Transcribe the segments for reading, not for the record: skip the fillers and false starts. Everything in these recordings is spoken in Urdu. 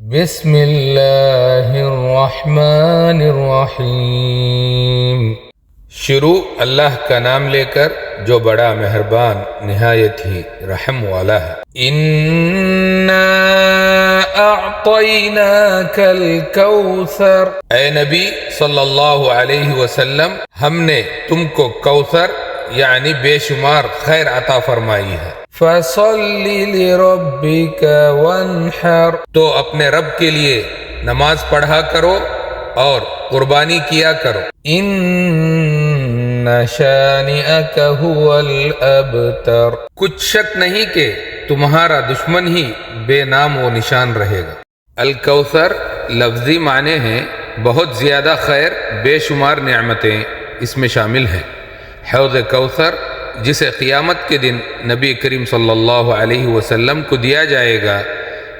بسم اللہ الرحمن الرحیم۔ شروع اللہ کا نام لے کر جو بڑا مہربان نہایت ہی رحم والا ہے۔ اِنَّا أَعْطَيْنَاكَ الْكَوْثَرَ، اے نبی صلی اللہ علیہ وسلم ہم نے تم کو کوثر یعنی بے شمار خیر عطا فرمائی ہے۔ فَصَلِّ لِرَبِّكَ وَانْحَرْ، تو اپنے رب کے لیے نماز پڑھا کرو اور قربانی کیا کرو۔ إِنَّ شَانِئَكَ هُوَ الْأَبْتَرُ، کچھ شک نہیں کہ تمہارا دشمن ہی بے نام و نشان رہے گا۔ الکوثر لفظی معنی ہیں بہت زیادہ خیر، بے شمار نعمتیں اس میں شامل ہیں۔ حوض کوثر جسے قیامت کے دن نبی کریم صلی اللہ علیہ وسلم کو دیا جائے گا،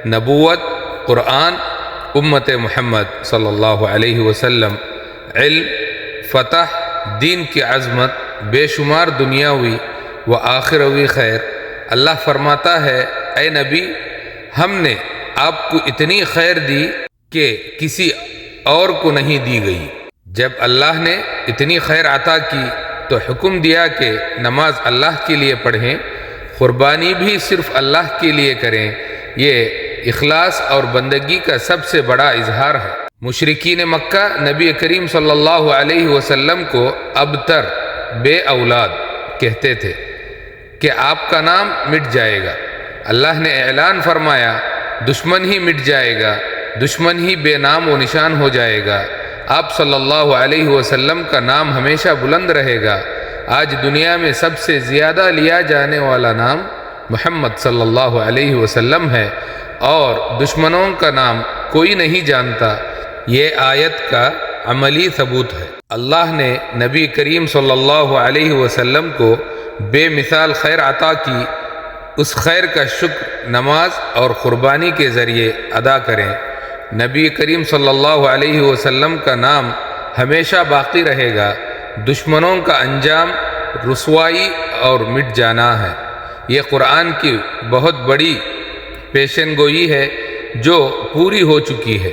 نبوت، قرآن، امت محمد صلی اللہ علیہ وسلم، علم، فتح، دین کی عظمت، بے شمار دنیاوی و آخروی خیر۔ اللہ فرماتا ہے اے نبی ہم نے آپ کو اتنی خیر دی کہ کسی اور کو نہیں دی گئی۔ جب اللہ نے اتنی خیر عطا کی تو حکم دیا کہ نماز اللہ کے لیے پڑھیں، قربانی بھی صرف اللہ کے لیے کریں۔ یہ اخلاص اور بندگی کا سب سے بڑا اظہار ہے۔ مشرکین مکہ نبی کریم صلی اللہ علیہ وسلم کو ابتر، بے اولاد کہتے تھے کہ آپ کا نام مٹ جائے گا۔ اللہ نے اعلان فرمایا دشمن ہی مٹ جائے گا، دشمن ہی بے نام و نشان ہو جائے گا، آپ صلی اللہ علیہ وسلم کا نام ہمیشہ بلند رہے گا۔ آج دنیا میں سب سے زیادہ لیا جانے والا نام محمد صلی اللہ علیہ وسلم ہے اور دشمنوں کا نام کوئی نہیں جانتا۔ یہ آیت کا عملی ثبوت ہے۔ اللہ نے نبی کریم صلی اللہ علیہ وسلم کو بے مثال خیر عطا کی، اس خیر کا شکر نماز اور قربانی کے ذریعے ادا کریں۔ نبی کریم صلی اللہ علیہ وسلم کا نام ہمیشہ باقی رہے گا۔ دشمنوں کا انجام رسوائی اور مٹ جانا ہے۔ یہ قرآن کی بہت بڑی پیشن گوئی ہے جو پوری ہو چکی ہے۔